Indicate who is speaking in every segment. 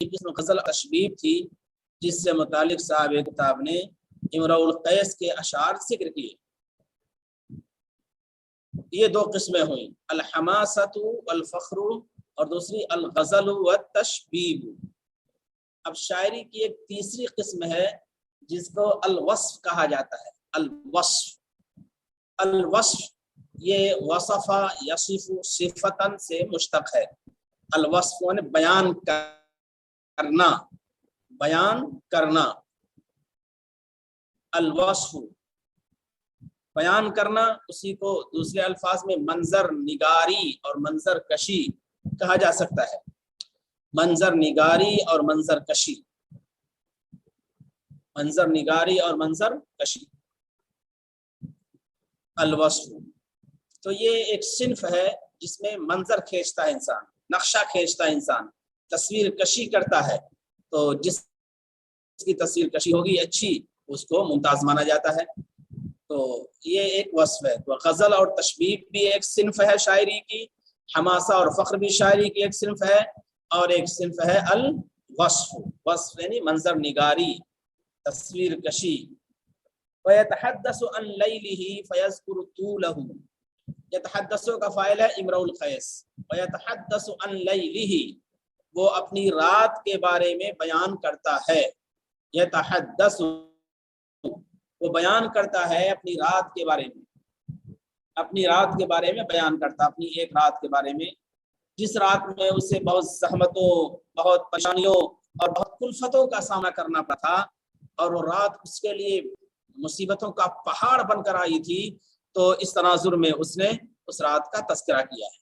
Speaker 1: قسم غزل تشبیب تھی جس سے متعلق صاحب کتاب نے امرؤ القیس کے اشعار ذکر کیے. یہ دو قسمیں ہوئیں، الحماسۃ والفخر اور دوسری الغزل والتشبیب. اب شاعری کی ایک تیسری قسم ہے جس کو الوصف کہا جاتا ہے. الوصف یہ وصف یصف صفتن سے مشتق ہے. الوصف یعنی بیان کرنا. الوصف بیان کرنا، اسی کو دوسرے الفاظ میں منظر نگاری اور منظر کشی کہا جا سکتا ہے. منظر نگاری اور منظر کشی. منظر نگاری اور منظر کشی الوصف. تو یہ ایک صنف ہے جس میں منظر کھینچتا ہے انسان، نقشہ کھینچتا ہے انسان، تصویر کشی کرتا ہے. تو جس کی تصویر کشی ہوگی اچھی اس کو ممتاز مانا جاتا ہے. تو یہ ایک وصف ہے. تو غزل اور تشبیب بھی ایک صنف ہے شاعری کی، حماسہ اور فخر بھی شاعری کی ایک صنف ہے، اور ایک صنف ہے الوصف. وصف یعنی منظر نگاری، تصویر کشی. وَيَتَحَدَّثُ عَنْ لَيْلِهِ فَيَذْكُرُ طُولَهُ. يتحدث کا فاعل ہے امرؤ القیس. وَيَتَحَدَّثُ عَنْ لَيْلِهِ، وہ اپنی رات کے بارے میں بیان کرتا ہے. یتحدث، وہ بیان کرتا ہے اپنی رات کے بارے میں. اپنی رات کے بارے میں بیان کرتا، اپنی ایک رات کے بارے میں جس رات میں اسے بہت زحمتوں، بہت پریشانیوں اور بہت کلفتوں کا سامنا کرنا پڑا تھا، اور وہ رات اس کے لیے مصیبتوں کا پہاڑ بن کر آئی تھی. تو اس تناظر میں اس نے اس رات کا تذکرہ کیا ہے.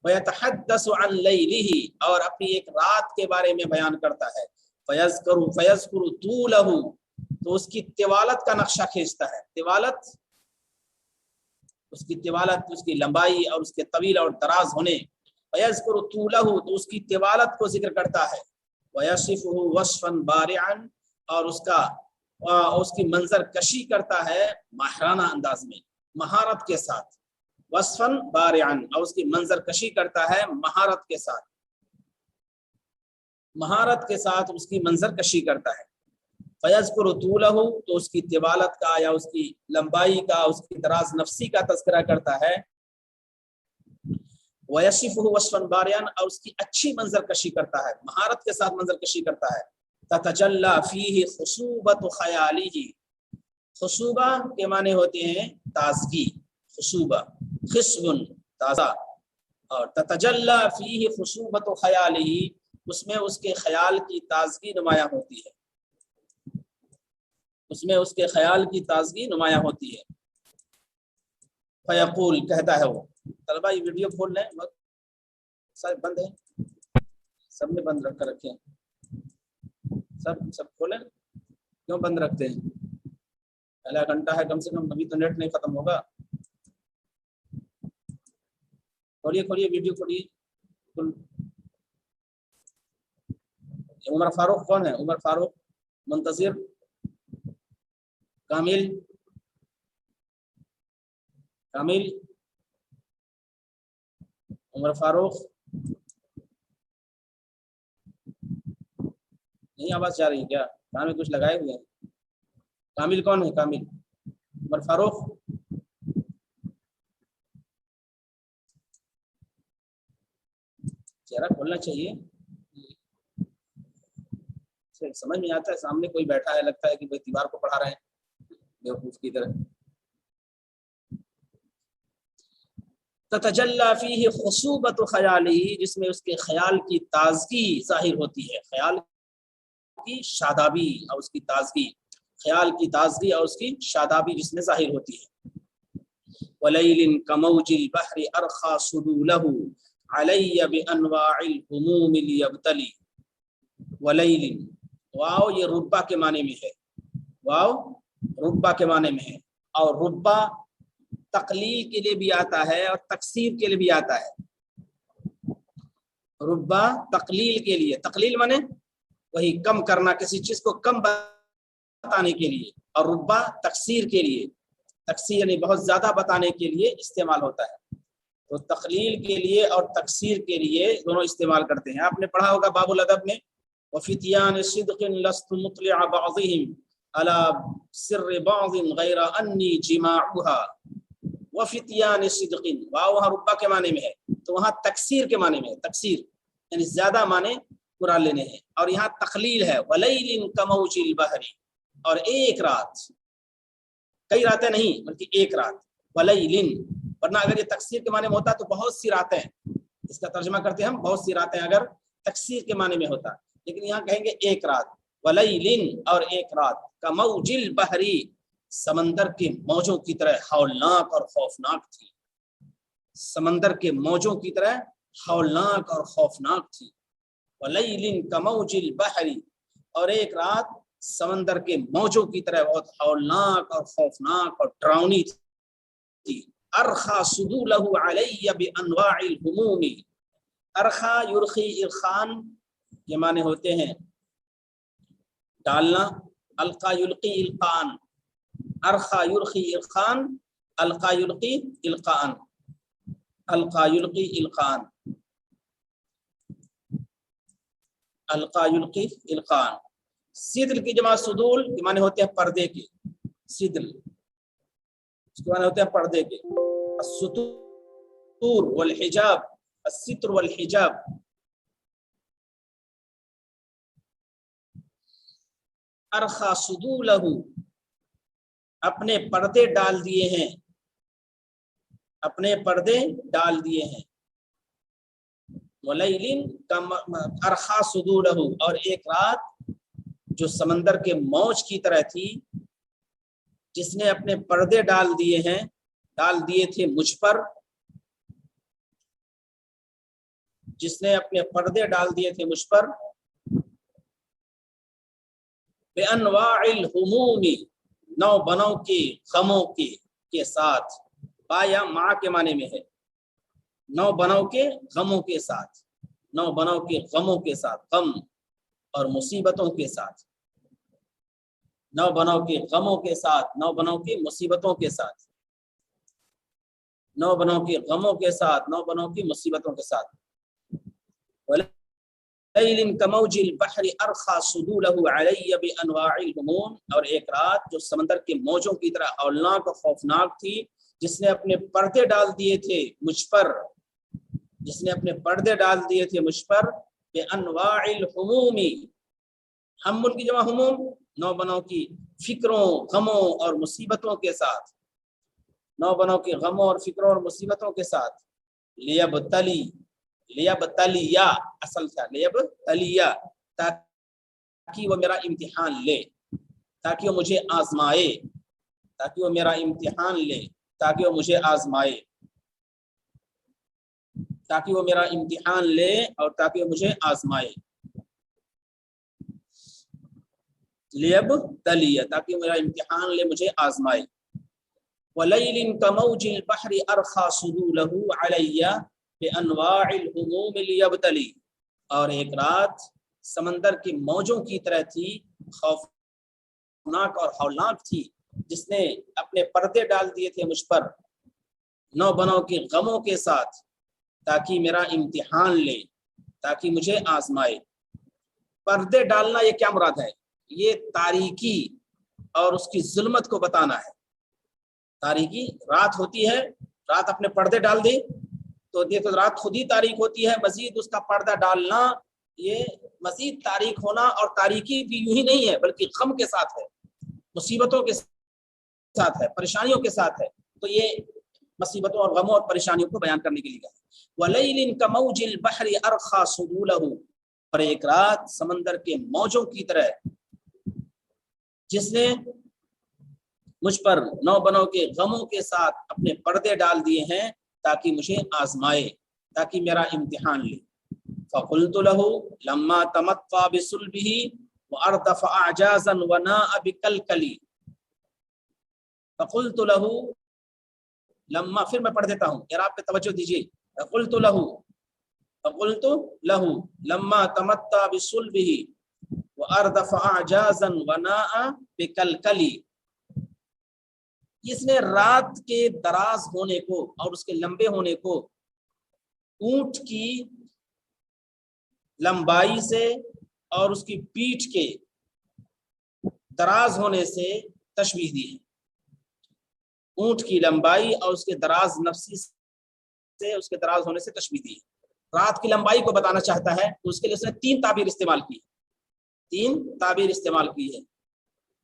Speaker 1: وَيَتَحَدَّثُ عَنْ لَيْلِهِ، اور اپنی ایک رات کے بارے میں بیان کرتا ہے. فَيَذْكُرُ طُولَهُ، تو اس کی طوالت کا نقشہ کھینچتا ہے. طوالت، اس کی طوالت، اس کی لمبائی اور اس کے طویل اور دراز ہونے. فَيَذْكُرُ طُولَهُ، تو اس کی طوالت کو ذکر کرتا ہے. وَيَصِفُهُ وَصْفًا بَارِعًا، اور اس کی منظر کشی کرتا ہے ماہرانہ انداز میں، مہارت کے ساتھ. وصفاً بارعاً، اور اس کی منظر کشی کرتا ہے مہارت کے ساتھ. مہارت کے ساتھ اس کی منظر کشی کرتا ہے. فَيَذْكُرُ طُولَهُ، تو اس کی طوالت کا یا اس کی لمبائی کا، اس کی دراز نفسی کا تذکرہ کرتا ہے. وَيَصِفُهُ وَصْفًا بَارِعًا، اور اس کی اچھی منظر کشی کرتا ہے، مہارت کے ساتھ منظر کشی کرتا ہے. تَتَجَلَّى فِيهِ خُصُوبَةُ خَيَالِهِ، خصوبہ کے معنی ہوتے ہیں تازگی. خصوبہ خصب تازہ، اور تتجلی فیہ خصوبۃ خیالہ، اس میں اس کے خیال کی تازگی نمایاں ہوتی ہے. اس میں اس کے خیال کی تازگی نمایاں ہوتی ہے. فیقول، کہتا ہے وہ. طلبہ یہ ویڈیو کھول لیں، سب بند ہے، سب نے بند رکھ کر رکھے ہیں. سب کھولیں، کیوں بند رکھتے ہیں؟ پہلا گھنٹہ ہے کم سے کم، ابھی تو نیٹ نہیں ختم ہوگا. کھولیے ویڈیو کھولیے. عمر فاروق کون ہے؟ عمر فاروق، منتظر، کامل، عمر فاروق. نہیں آواز جا رہی کیا؟ کہاں میں کچھ لگائے ہوئے ہیں. کامل کون ہے؟ کامل. عمر فاروق. چہرہ کھولنا چاہیے. سمجھ میں آتا ہے سامنے کوئی بیٹھا ہے، لگتا ہے کہ دیوار کو پڑھا رہے ہیں بیوقوف کی طرح. تتجلی فیہ خصوبۃ خیالہ، جس میں اس کے خیال کی تازگی ظاہر ہوتی ہے، خیال کی شادابی اور اس کی تازگی، خیال کی تازگی اور اس کی شادابی جس میں ظاہر ہوتی ہے. ولیل کموج البحر ارخا سدولہ علی بانواع الہموم لیبتلی. ولیل، واو یہ ربا کے معنی میں ہے. واو ربا کے معنی میں ہے، اور ربا تقلیل کے لیے بھی آتا ہے اور تکثیر کے لیے بھی آتا ہے. ربا تقلیل کے لیے، تقلیل مانے وہی کم کرنا، کسی چیز کو کم بتانے کے لیے، اور ربا تکثیر کے لیے، تکثیر یعنی بہت زیادہ بتانے کے لیے استعمال ہوتا ہے. تو تقلیل کے لیے اور تکثیر کے لیے دونوں استعمال کرتے ہیں. آپ نے پڑھا ہوگا باب الادب میں وفتيان صدق لست مطلع بعضهم على سر بعض غیر انی جماعها. وفتيان صدق، واو وہاں ربا کے معنی میں ہے تو وہاں تکسیر کے معنی میں ہے، تکسیر یعنی زیادہ معنی پورا لینے ہیں، اور یہاں تخلیل ہے ولیل کموج البحر، اور ایک رات، کئی راتیں نہیں بلکہ ایک رات، ولیل، ورنہ اگر یہ تکسیر کے معنی میں ہوتا تو بہت سی راتیں، اس کا ترجمہ کرتے ہیں ہم بہت سی راتیں اگر تکسیر کے معنی میں ہوتا، لیکن یہاں کہیں گے ایک رات، ولیل اور ایک رات، کموج البحر سمندر کے موجوں کی طرح ہولناک اور خوفناک تھی، سمندر کے موجوں کی طرح ہولناک اور خوفناک تھی، ولیل کموج البحر، اور ایک رات سمندر کے موجوں کی طرح بہت ہولناک اور خوفناک اور ڈراؤنی تھی. ارخا صدولہ علی بانواع الہموم، ارخا یرخی ارخان کے معنی ہوتے ہیں ڈالنا، القا یلقی القان، ارخا یرخی ارخان، القا یلقی القان، القا یلقی القان، القا یلقی القان. سدل کی جمع سدول کے معنی ہوتے ہیں پردے کے، سدل اس کے معنی ہوتے ہیں پردے کے، الستور والحجاب، الستر والحجاب. ارخا صدولہ، اپنے پردے ڈال دیے ہیں، اپنے پردے ڈال دیے ہیں، ولیل ارخا صدولہ، اور ایک رات جو سمندر کے موج کی طرح تھی، جس نے اپنے پردے ڈال دیے ہیں، ڈال دیے تھے مجھ پر، جس نے اپنے پردے ڈال دیے تھے مجھ پر، بانواع الہموم، نو بنوں کے غموں کے ساتھ، با یا مع کے معنی میں ہے، نو بنوں کے غموں کے ساتھ، نو بنوں کے غموں کے ساتھ، غم اور مصیبتوں کے ساتھ، نو بنوں کے غموں کے ساتھ، نو بنوں کی مصیبتوں کے ساتھ، نو بنوں کے غموں کے ساتھ، نو بنوں کی مصیبتوں کے ساتھ. ولیل کموج البحر ارخا صدولہ علی بانواع الہموم، اور ایک رات جو سمندر کے موجوں کی طرح ہولناک اور خوفناک تھی، جس نے اپنے پردے ڈال دیے تھے مجھ پر، جس نے اپنے پردے ڈال دیے تھے مجھ پر، بانواع الہموم، ہمون کی جمع ہموم، نو بنوں کی فکروں، غموں اور مصیبتوں کے ساتھ، نو بنوں کے غموں اور فکروں اور مصیبتوں کے ساتھ. لیبتلی، لیبتلیا اصل تھا، لیبتلیا تاکہ وہ میرا امتحان لے، تاکہ وہ مجھے آزمائے، تاکہ وہ میرا امتحان لے، تاکہ وہ مجھے آزمائے، تاکہ وہ میرا امتحان لے اور تاکہ وہ مجھے آزمائے. لیبتلیہ، تاکہ میرا امتحان لے، مجھے آزمائے. ولیل کموج البحر ارخا صدولہ علی بانواع الہموم لیبتلی، اور ایک رات سمندر کے موجوں کی طرح تھی، خوفناک اور ہولناک تھی، جس نے اپنے پردے ڈال دیے تھے مجھ پر، نو بنوں کے غموں کے ساتھ، تاکہ میرا امتحان لے، تاکہ مجھے آزمائے. پردے ڈالنا یہ کیا مراد ہے؟ یہ تاریکی اور اس کی ظلمت کو بتانا ہے. تاریکی، رات ہوتی ہے، رات اپنے پردے ڈال دی تو یہ تو رات خود ہی تاریک ہوتی ہے، مزید اس کا پردہ ڈالنا یہ مزید تاریک ہونا، اور تاریکی بھی یوں ہی نہیں ہے بلکہ غم کے ساتھ ہے، مصیبتوں کے ساتھ ہے، پریشانیوں کے ساتھ ہے. تو یہ مصیبتوں اور غموں اور پریشانیوں کو بیان کرنے کے لیے ہے. ولیل کموج البحر ارخا صدولہ، اور ایک رات سمندر کے موجوں کی طرح جس نے مجھ پر نو بنوں کے غموں کے ساتھ اپنے پردے ڈال دیے ہیں تاکہ مجھے آزمائے، تاکہ میرا امتحان لے. فقلت له لما تمطى بصلبه واردف اعجازا وناء بكلكلي. فقلت له لما، پھر میں پڑھ دیتا ہوں، اعراب پہ توجہ دیجیے. فقلت له لما تمطى بصلبه واردف اعجازا وناء بكلكلي، اس نے رات کے دراز ہونے کو اور اس کے لمبے ہونے کو اونٹ کی لمبائی سے اور اس کی پیٹھ کے دراز ہونے سے تشبیہ دی ہے. اونٹ کی لمبائی اور اس کے دراز نفسی سے اس کے دراز ہونے سے تشبیہ دی ہے. رات کی لمبائی کو بتانا چاہتا ہے تو اس کے لیے اس نے 3 تعبیر استعمال کی. 3 تعبیر استعمال کی ہے.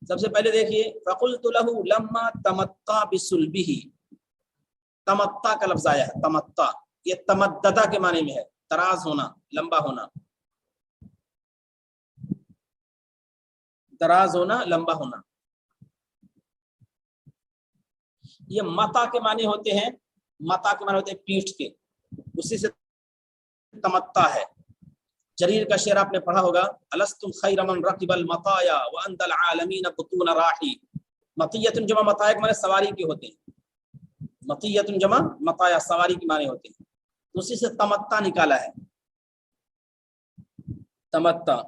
Speaker 1: سب سے پہلے دیکھیے فقلت له لما تمتع بصلبه. تمتع کا لفظ آیا ہے. تمتع یہ تمددہ کے معنی میں ہے، دراز ہونا، لمبا ہونا. دراز ہونا، لمبا ہونا. یہ متا کے معنی ہوتے ہیں، متا کے معنی ہوتے ہیں پیٹھ کے، اسی سے تمتع ہے. جریر کا شعر آپ نے پڑھا ہوگا، الستم خیر من رکب المطایا وانت العالمین بطون راحی. مطیۃ جمع مطایا کے معنی سواری کے ہوتے ہیں. مطیۃ جمع مطایا سواری کے معنی ہوتے ہیں، اسی سے تمتع نکالا ہے. تمتع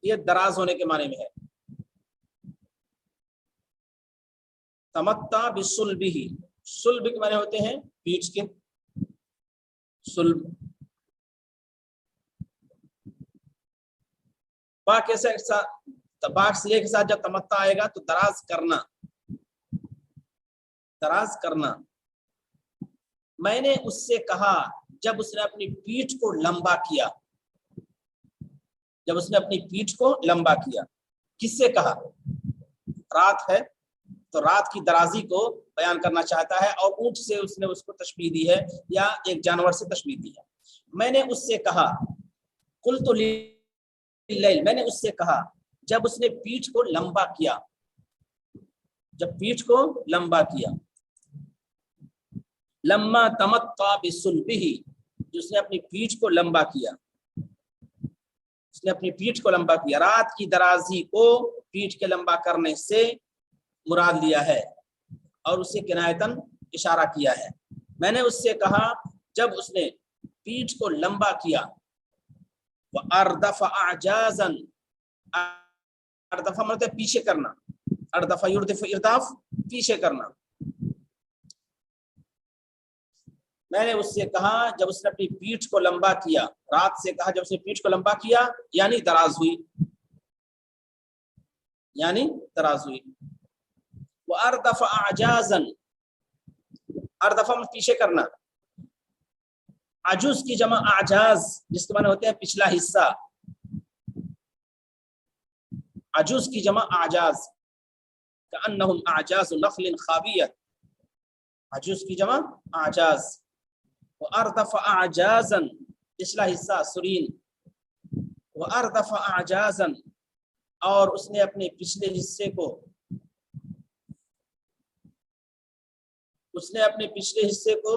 Speaker 1: یہ دراز ہونے کے معنی میں ہے. تمتع بصلبہ، صلب کے معنی ہوتے ہیں پیٹھ کے. صلب با کے ساتھ جب تمتع آئے گا تو دراز کرنا، دراز کرنا. میں نے اس سے کہا جب اس نے اپنی پیٹھ کو لمبا کیا. جب اس نے اپنی پیٹھ کو لمبا کیا، کس سے کہا؟ رات ہے تو رات کی درازی کو بیان کرنا چاہتا ہے، اور اونٹ سے اس نے اس کو تشبیہ دی ہے یا ایک جانور سے تشبیہ دی ہے. میں نے اس سے کہا، قلت للیل، میں نے اس سے کہا جب اس نے پیٹھ کو لمبا کیا. جب پیٹھ کو لمبا کیا. لما تمتع بصلبہ، جو اس نے اپنی پیٹھ کو لمبا کیا. اس نے اپنی پیٹھ کو لمبا کیا. رات کی درازی کو پیٹھ کے لمبا کرنے سے مراد لیا ہے اور اسے کنایتاً اشارہ کیا ہے. میں نے اس سے کہا جب اس نے پیٹھ کو لمبا کیا. وَأَرْدَفَ أَعْجَازًا، اردفع مطلب ہے پیچھے کرنا. اردفع یردف ارداف، پیچھے کرنا. میں نے اس سے کہا جب اس نے اپنی پیٹھ کو لمبا کیا. رات سے کہا جب اس نے پیٹھ کو لمبا کیا یعنی دراز ہوئی، یعنی دراز ہوئی. وَأَرْدَفَ أَعْجَازًا، اردفع میں پیچھے کرنا. عجوز کی جمع اعجاز، جس کے معنی ہوتے ہیں پچھلا حصہ. عجوز کی جمع اعجاز، کأنہم اعجاز نخل خاویہ. عجوز کی جمع اعجاز. وَأَرْدَفَ أَعْجَازًا، پچھلا حصہ سرین. وَأَرْدَفَ أَعْجَازًا، اور اس نے اپنے پچھلے حصے کو، اس نے اپنے پچھلے حصے کو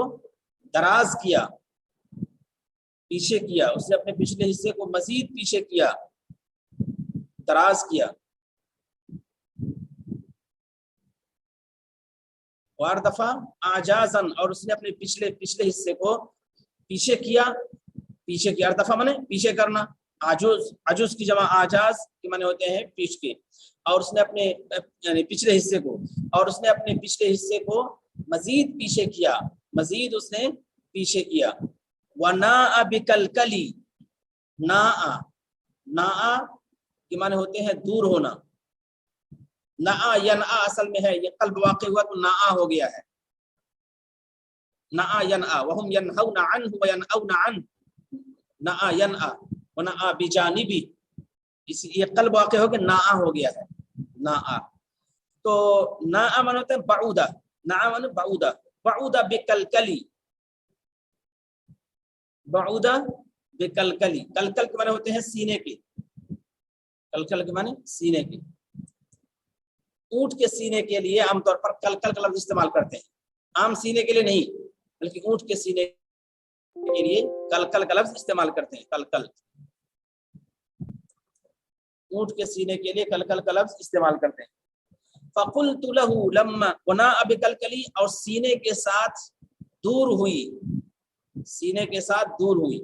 Speaker 1: دراز کیا، پیچھے کیا. اس نے اپنے پچھلے حصے کو مزید پیچھے کیا، دراز کیا. وَأَرْدَفَ أَعْجَازًا، اور اس نے اپنے پچھلے حصے کو پیچھے کیا. پیچھے کیا، اردفع مانے پیچھے کرنا. عجوز کی جمع اعجاز کے معنی ہوتے ہیں پیچھ کے. اور اس نے اپنے یعنی پچھلے حصے کو، اور اس نے اپنے پچھلے حصے کو مزید پیچھے کیا، مزید اس نے پیچھے کیا. وَنَاءَ بِكَلْكَلِ، ناء کے معنی ہوتے ہیں دور ہونا. ناء ینأ اصل میں ہے، یہ قلب واقع ہوا تو ناء ہو گیا ہے. ناء ینأ وَهُمْ يَنْهَوْنَ عَنْهُ وَيَنْأَوْنَ عَنْهُ. ناء ینأ وناء بجانبی، یہ قلب واقع ہو کے ناء ہو گیا ہے. ناء تو ناء معنی ہوتا ہے بعودہ. ناء معنی بعودہ. بعودہ بکلکلی، بعودہ بکلکلی. کلکل کے معنی ہوتے ہیں سینے کے. کلکل کے معنی سینے کے. اونٹ کے سینے کے لیے عام طور پر کلکل کا لفظ استعمال کرتے ہیں، عام سینے کے لیے نہیں بلکہ اونٹ کے سینے کے لیے کلکل کا لفظ استعمال کرتے ہیں. کلکل، اونٹ کے سینے کے لیے کلکل کا لفظ استعمال کرتے ہیں. فقلت له لما وناء بکلکلی، اور سینے کے ساتھ دور ہوئی، سینے کے ساتھ دور ہوئی.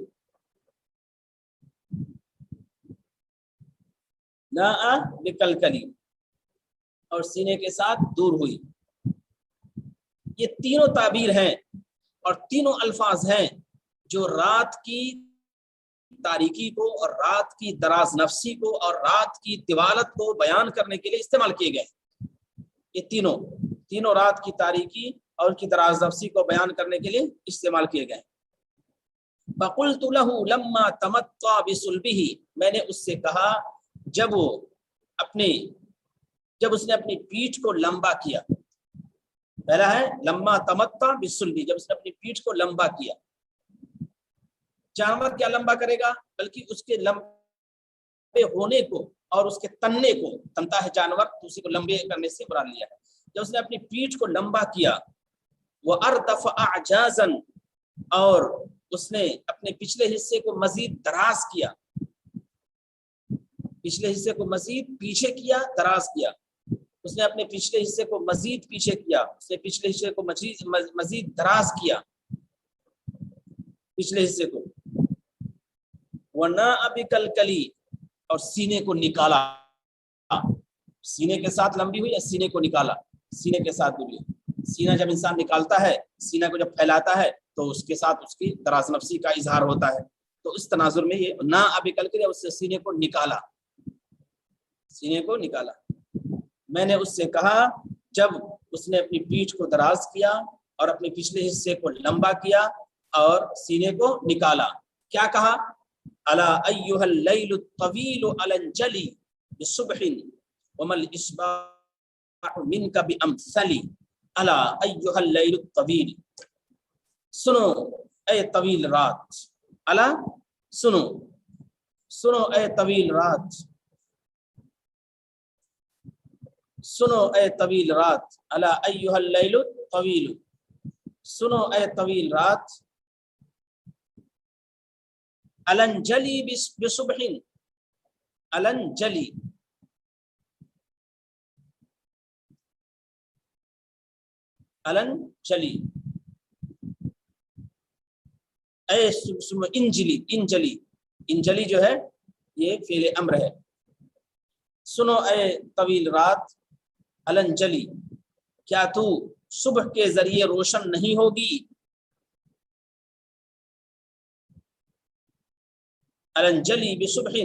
Speaker 1: ناء بکلکلی، اور سینے کے ساتھ دور ہوئی. یہ تینوں تعبیر ہیں اور تینوں الفاظ ہیں جو رات کی تاریکی کو اور رات کی دراز نفسی کو اور رات کی طوالت کو بیان کرنے کے لیے استعمال کیے گئے. یہ تینوں رات کی تاریکی اور کی دراز نفسی کو بیان کرنے کے لیے استعمال کیے گئے. فقلت له لما تمطى بصلبه، میں نے اس سے کہا جب اس نے اپنی پیٹھ کو لمبا کیا. پہلا ہے لما تمطى بصلبه، جب اس نے اپنی پیٹھ کو لمبا کیا. جانور کیا لمبا کرے گا، بلکہ اس کے لمبے ہونے کو اور اس کے تننے کو، تنتا ہے جانور تو اسی کو لمبے کرنے سے مراد لیا ہے. جب اس نے اپنی پیٹھ کو لمبا کیا، وَأَرْدَفَ أَعْجَازًا، اور اس نے اپنے پچھلے حصے کو مزید دراز کیا، پچھلے حصے کو مزید پیچھے کیا، دراز کیا. اس نے اپنے پچھلے حصے کو مزید پیچھے کیا، اس نے پچھلے حصے کو مزید دراز کیا، پچھلے حصے کو. وَنَاءَ بِكَلْكَلِي، اور سینے کو نکالا، سینے کے ساتھ لمبی ہوئی یا سینے کو نکالا، سینے کے ساتھ بھی. سینہ جب انسان نکالتا ہے، سینہ کو جب پھیلاتا ہے تو اس کے ساتھ اس کی دراز نفسی کا اظہار ہوتا ہے. تو اس تناظر میں یہ نا ابھی کل کے اس سے سینے کو نکالا، سینے کو نکالا. میں نے اس سے کہا جب اس نے اپنی پیٹھ کو دراز کیا اور اپنے پچھلے حصے کو لمبا کیا اور سینے کو نکالا، کیا کہا؟ الا ایھا اللیل الطویل الانجلی بصبح وما الاصباح منک بامثلی. الا ایھا اللیل الطویل، سنو اے طویل رات. الا سنو اے طویل رات، سنو اے طویل رات. الا ایھا اللیل الطویل، سنو اے طویل رات. الانجلی بصبح، الانجلی الانجلی اے انجلی، انجلی جو ہے یہ فعل امر ہے. سنو اے طویل رات، الانجلی، کیا تو صبح کے ذریعے روشن نہیں ہوگی؟ الانجلی بصبح،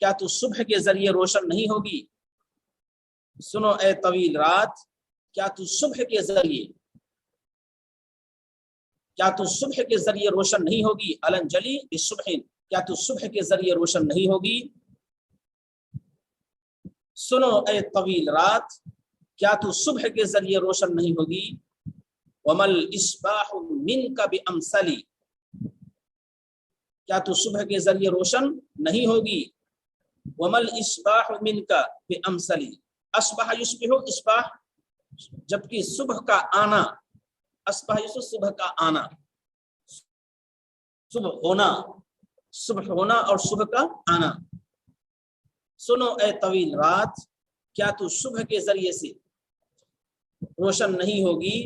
Speaker 1: کیا تو صبح کے ذریعے روشن نہیں ہوگی؟ سنو اے طویل رات، کیا تو صبح کے ذریعے روشن نہیں ہوگی؟ الانجلی بصبح، کیا تو صبح کے ذریعے روشن نہیں ہوگی؟ سنو اے طویل رات، کیا تو صبح کے ذریعے روشن نہیں ہوگی؟ وما الاصباح منک بامثلی، کیا تو صبح کے ذریعے روشن نہیں ہوگی؟ وما الاصباح منک بامثلی. اصبح یصبح، اصباح جبکہ صبح کا آنا، اصبح یصبح صبح کا آنا، صبح ہونا اور صبح کا آنا. سنو اے طویل رات، کیا تو صبح کے ذریعے سے روشن نہیں ہوگی؟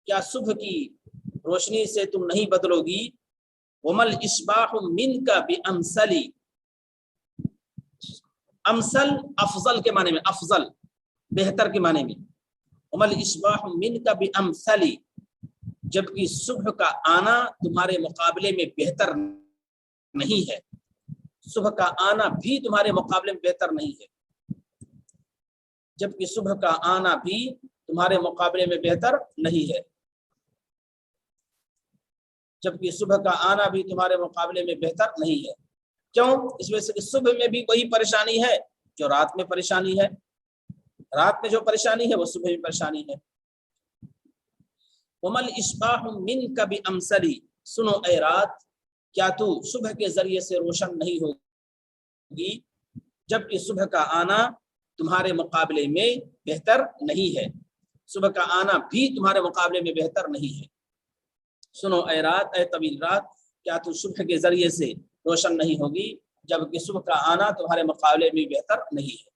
Speaker 1: کیا صبح کی روشنی سے تم نہیں بدلو گی؟ وما الاصباح منک بامثلی، امثل افضل کے معنی میں، افضل بہتر کے معنی میں. وما الاصباح منک بامثلی، جبکہ صبح کا آنا تمہارے مقابلے میں بہتر نہیں ہے، صبح کا آنا بھی تمہارے مقابلے میں بہتر نہیں ہے، جبکہ صبح کا آنا بھی تمہارے مقابلے میں بہتر نہیں ہے، جبکہ صبح کا آنا بھی تمہارے مقابلے میں بہتر نہیں ہے. کیوں؟ اس وجہ سے کہ صبح میں بھی وہی پریشانی ہے جو رات میں پریشانی ہے، رات میں جو پریشانی ہے وہ صبح میں پریشانی ہے. وما الاصباح منک بامثلی، سنو اے رات، کیا تو صبح کے ذریعے سے روشن نہیں ہوگی؟ جبکہ صبح کا آنا تمہارے مقابلے میں بہتر نہیں ہے، صبح کا آنا بھی تمہارے مقابلے میں بہتر نہیں ہے. سنو اے رات، اے طویل رات، کیا تو صبح کے ذریعے سے روشن نہیں ہوگی جبکہ صبح کا آنا تمہارے مقابلے میں بہتر نہیں ہے.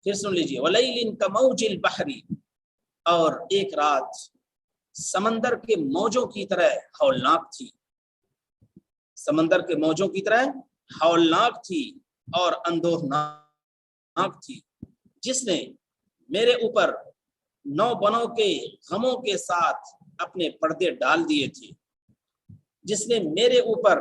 Speaker 1: پھر سن لیجئے، ولیل کموج البحر، اور ایک رات سمندر کے موجوں کی طرح ہولناک تھی، سمندر کے موجوں کی طرح ہولناک تھی اور اندوہناک تھی، جس نے میرے اوپر نو بنوں کے غموں کے ساتھ اپنے پردے ڈال دیے تھے، جس نے میرے اوپر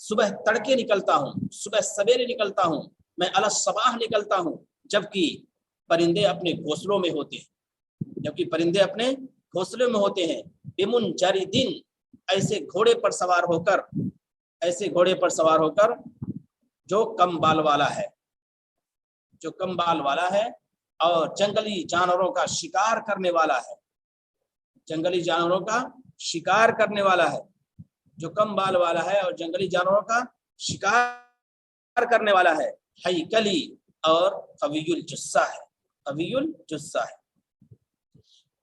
Speaker 1: صبح تڑکے نکلتا ہوں، صبح سویرے نکلتا ہوں، میں علی الصباح نکلتا ہوں، جبکہ پرندے اپنے گھونسلوں میں ہوتے ہیں، جبکہ پرندے اپنے گھونسلوں میں ہوتے ہیں، بمنجردن ایسے گھوڑے پر سوار ہو کر، ایسے گھوڑے پر سوار ہو کر جو کم بال والا ہے، جو کم بال والا ہے اور جنگلی جانوروں کا شکار کرنے والا ہے، جنگلی جانوروں کا شکار کرنے والا ہے، جو کم بال والا ہے اور جنگلی جانوروں کا شکار کرنے والا ہے، ہیکلی اور قوی الجثہ ہے، قوی الجثہ ہے،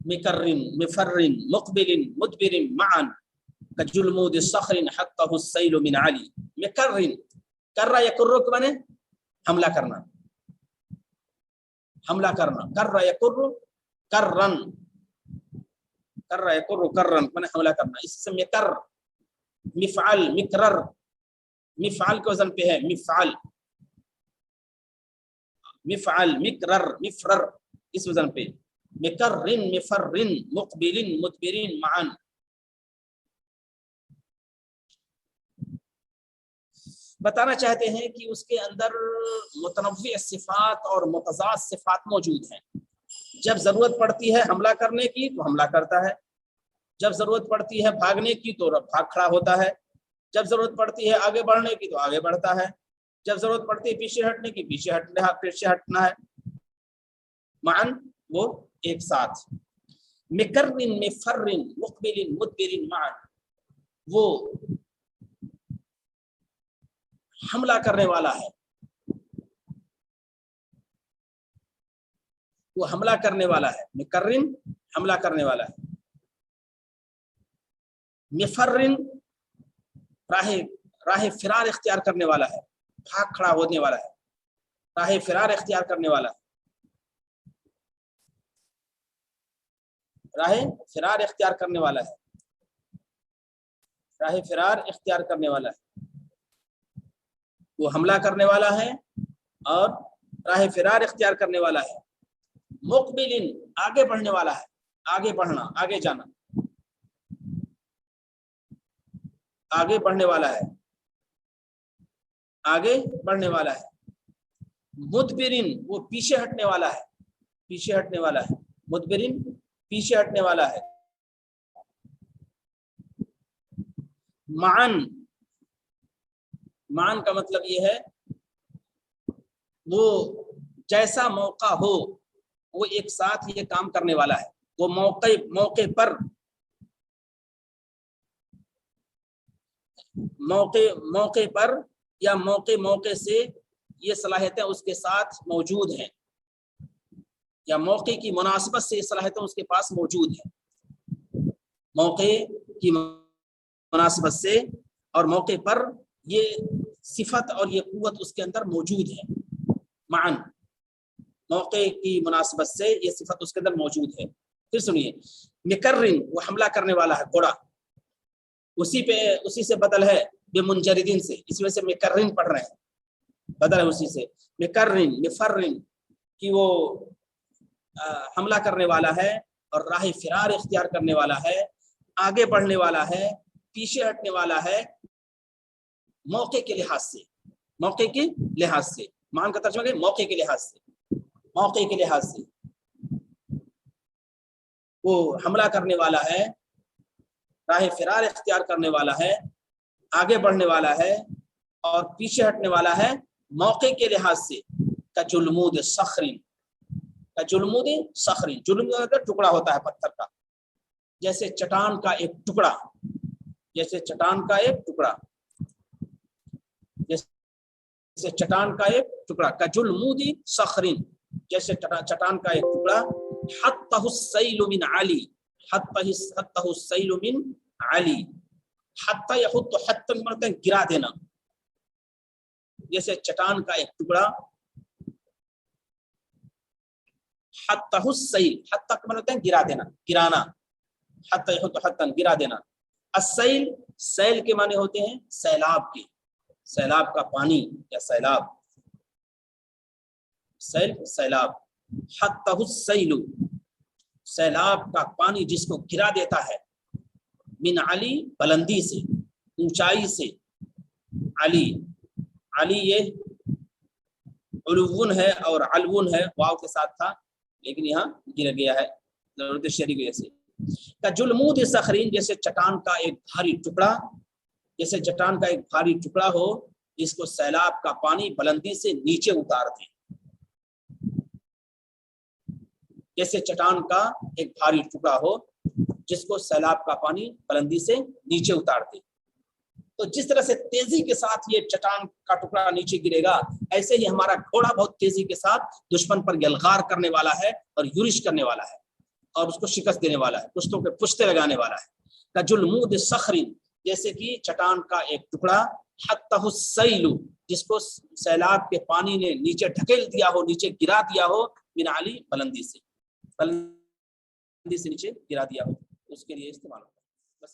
Speaker 1: مکرن مفرن مقبل مدبر معا کجلمود صخر حقه السیل من علی، مکرن، کر یکر کے معنی حملہ کرنا، حملہ کرنا، کر یکر کرن، کر یکر کرن معنی حملہ کرنا، اس سے مکر مفعل مکرر، مفعل کے وزن پہ ہے، مفعل مفعل مکرر مفرر اس وزن پہ، مکرن مفرن مقبل مدبرین معا۔ بتانا چاہتے ہیں کہ اس کے اندر متنوع صفات اور متضاد صفات موجود ہیں، جب ضرورت پڑتی ہے حملہ کرنے کی تو حملہ کرتا ہے، جب ضرورت پڑتی ہے بھاگنے کی تو بھاگ کھڑا ہوتا ہے، جب ضرورت پڑتی ہے آگے بڑھنے کی تو آگے بڑھتا ہے، جب ضرورت پڑتی ہے پیچھے ہٹنے کی پیچھے ہٹنا ہے، معن وہ ایک ساتھ، مکرن مفرن مقبل مدبر معن، وہ حملہ کرنے والا ہے، وہ حملہ کرنے والا ہے، مکرن حملہ کرنے والا ہے، مفرن راہ فرار اختیار کرنے والا ہے، بھاگ کھڑا ہونے والا ہے، راہ فرار اختیار کرنے والا ہے، راہ فرار اختیار کرنے والا ہے، راہ فرار اختیار کرنے والا ہے، وہ حملہ کرنے والا ہے اور راہ فرار اختیار کرنے والا ہے، مقبلن آگے بڑھنے والا ہے، آگے بڑھنا، آگے جانا، آگے بڑھنے والا ہے، آگے بڑھنے والا ہے، مدبرن وہ پیچھے ہٹنے والا ہے، پیچھے ہٹنے والا ہے، مدبرن پیچھے ہٹنے والا ہے، معن، معن کا مطلب یہ ہے وہ جیسا موقع ہو وہ ایک ساتھ یہ کام کرنے والا ہے، وہ موقع پر یا موقع سے یہ صلاحیتیں اس کے ساتھ موجود ہیں، یا موقع کی مناسبت سے یہ صلاحیتیں اس کے پاس موجود ہیں، موقع کی مناسبت سے اور موقع پر یہ صفت اور یہ قوت اس کے اندر موجود ہے، معن موقع کی مناسبت سے یہ صفت اس کے اندر موجود ہے۔ پھر سنیے، مکرن وہ حملہ کرنے والا ہے، گھوڑا اسی سے بدل ہے بمنجردین سے، اس وجہ سے مکرن پڑھ رہے ہیں، بدل ہے اسی سے، مکرن مفرن کہ وہ حملہ کرنے والا ہے اور راہ فرار اختیار کرنے والا ہے، آگے بڑھنے والا ہے، پیچھے ہٹنے والا ہے، موقع کے لحاظ سے، موقع کے لحاظ سے، مان کا ترجمہ ہے موقع کے لحاظ سے، موقع کے لحاظ سے وہ حملہ کرنے والا ہے، راہ فرار اختیار کرنے والا ہے، آگے بڑھنے والا ہے اور پیچھے ہٹنے والا ہے موقع کے لحاظ سے، کجلمود صخر، کجلمود صخر، جلمود کا ٹکڑا ہوتا ہے پتھر کا، جیسے چٹان کا ایک ٹکڑا، جیسے چٹان کا ایک ٹکڑا، جیسے چٹان کا ایک ٹکڑا، کجلمود صخر جیسے چٹان کا ایک ٹکڑا، حتہ السیل من علی، حتہ السیل من علی، حتہ یحط حتہ مطلب گرا دینا، جیسے چٹان کا ایک ٹکڑا، حتہ السیل، حتہ مطلب گرا دینا، گرانا، حتہ یحط حتہ گرا دینا، السیل سیل کے معنی ہوتے ہیں سیلاب کے، سیلاب کا پانی یا سیلاب، سیل سیلاب، حتہ السیل سیلاب کا پانی جس کو گرا دیتا ہے، من علی بلندی سے، اونچائی سے، علی، علی یہ علوون ہے اور علوون ہے، واو کے ساتھ تھا لیکن یہاں گر گیا ہے ضرورت شرعی کی وجہ سے۔ کجلمود صخرین، جیسے چٹان کا ایک بھاری ٹکڑا، جیسے چٹان کا ایک بھاری ٹکڑا ہو جس کو سیلاب کا پانی بلندی سے نیچے اتار دے، جیسے چٹان کا ایک بھاری ٹکڑا ہو جس کو سیلاب کا پانی بلندی سے نیچے اتار دے۔ تو جس طرح سے تیزی کے ساتھ یہ چٹان کا ٹکڑا نیچے گرے گا، ایسے ہی ہمارا گھوڑا بہت تیزی کے ساتھ دشمن پر یلغار کرنے والا ہے اور یورش کرنے والا ہے اور اس کو شکست دینے والا ہے، پشتوں پہ پشتے لگانے والا ہے۔ کجلمود صخرین، جیسے کہ چٹان کا ایک ٹکڑا، حتہ السیل، جس کو سیلاب کے پانی نے نیچے ڈھکیل دیا ہو، نیچے گرا دیا ہو، من علی، بلندی سے نیچے گرا دیا ہو، اس کے لیے استعمال ہوتا ہے۔ بس